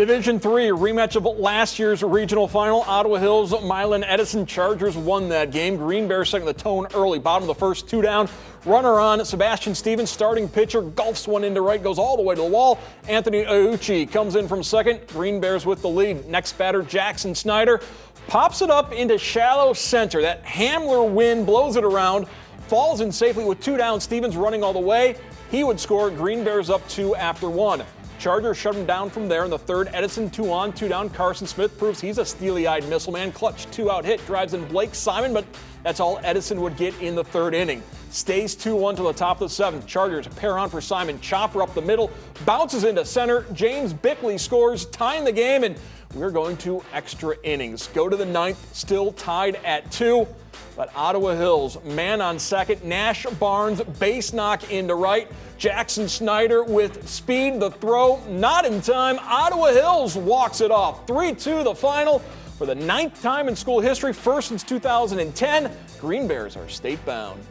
Division III rematch of last year's regional final. Ottawa Hills, Milan Edison Chargers won that game. Green Bears setting the tone early. Bottom of the first, 2 down. Runner on, Sebastian Stevens, starting pitcher, gulfs one into right, goes all the way to the wall. Anthony Auchi comes in from second. Green Bears with the lead. Next batter, Jackson Snyder, pops it up into shallow center. That Hamler wind blows it around, falls in safely with 2 down. Stevens running all the way. He would score. Green Bears up 2 after 1. Chargers shut him down from there in the third. Edison 2 on, 2 down. Carson Smith proves he's a steely-eyed missile man. Clutch 2-out hit, drives in Blake Simon, but that's all Edison would get in the third inning. Stays 2-1 to the top of the 7th. Chargers pair on for Simon. Chopper up the middle, bounces into center. James Bickley scores, tying the game, and we're going to extra innings. Go to the 9th, still tied at 2. But Ottawa Hills, man on second. Nash Barnes, base knock into right. Jackson Snyder with speed. The throw, not in time. Ottawa Hills walks it off. 3-2 the final for the 9th time in school history, first since 2010. Green Bears are state-bound.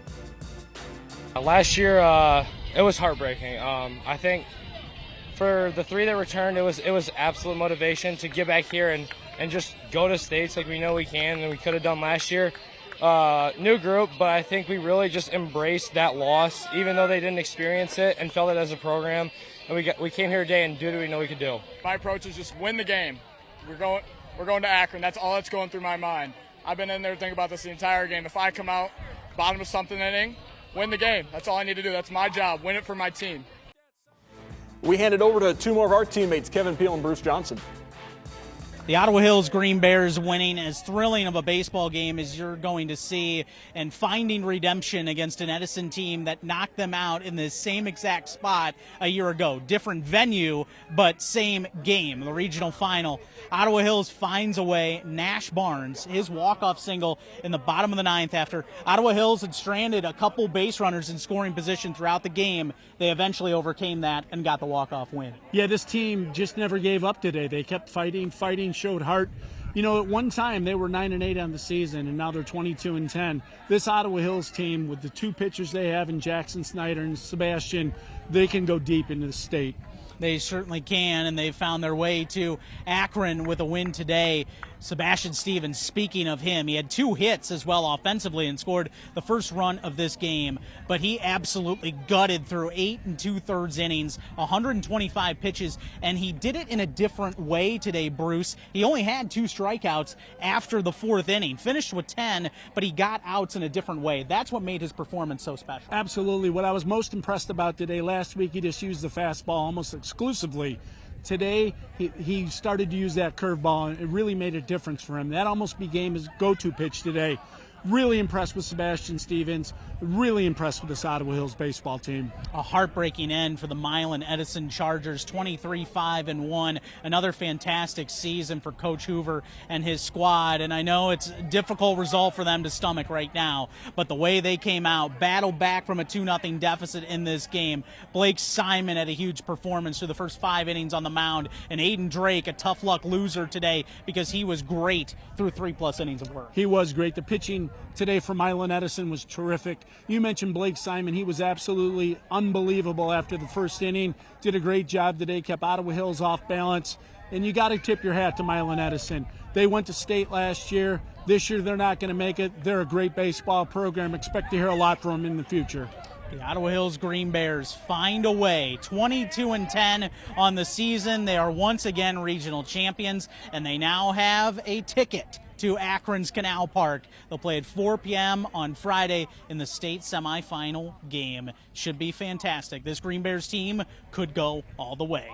Last year, it was heartbreaking. I think for the 3 that returned, it was absolute motivation to get back here and just go to states like we know we can and we could have done last year. New group, but I think we really just embraced that loss, even though they didn't experience it, and felt it as a program. And we came here today and did what we know we could do. My approach is just win the game. We're going to Akron. That's all that's going through my mind. I've been in there thinking about this the entire game. If I come out bottom of something inning, win the game. That's all I need to do. That's my job. Win it for my team. We hand it over to 2 more of our teammates, Kevin Peel and Bruce Johnson. The Ottawa Hills Green Bears winning as thrilling of a baseball game as you're going to see, and finding redemption against an Edison team that knocked them out in the same exact spot a year ago. Different venue, but same game, the regional final. Ottawa Hills finds a way. Nash Barnes, his walk-off single in the bottom of the 9th after Ottawa Hills had stranded a couple base runners in scoring position throughout the game. They eventually overcame that and got the walk-off win. Yeah, this team just never gave up today. They kept fighting, showed heart. You know, at one time they were 9-8 on the season, and now they're 22-10. This Ottawa Hills team, with the 2 pitchers they have in Jackson Snyder and Sebastian, they can go deep into the state. They certainly can, and they've found their way to Akron with a win today. Sebastian Stevens, speaking of him, he had 2 hits as well offensively and scored the first run of this game, but he absolutely gutted through 8 2/3 innings, 125 pitches, and he did it in a different way today, Bruce. He only had 2 strikeouts after the 4th inning, finished with 10, but he got outs in a different way. That's what made his performance so special. Absolutely. What I was most impressed about today, last week he just used the fastball almost exclusively. Today, he started to use that curveball, and it really made a difference for him. That almost became his go-to pitch today. Really impressed with Sebastian Stevens. Really impressed with this Ottawa Hills baseball team. A heartbreaking end for the Milan Edison Chargers, 23-5-1. Another fantastic season for Coach Hoover and his squad. And I know it's a difficult result for them to stomach right now, but the way they came out, battled back from a 2-0 deficit in this game. Blake Simon had a huge performance through the first 5 innings on the mound, and Aiden Drake, a tough luck loser today because he was great through 3+ innings of work. He was great. The pitching today for Milan Edison was terrific. You mentioned Blake Simon. He was absolutely unbelievable after the first inning. Did a great job today, kept Ottawa Hills off balance. And you got to tip your hat to Milan Edison. They went to state last year. This year they're not going to make it. They're a great baseball program. Expect to hear a lot from them in the future. The Ottawa Hills Green Bears find a way, 22-10 on the season. They are once again regional champions, and they now have a ticket to Akron's Canal Park. They'll play at 4 p.m. on Friday in the state semifinal game. Should be fantastic. This Green Bears team could go all the way.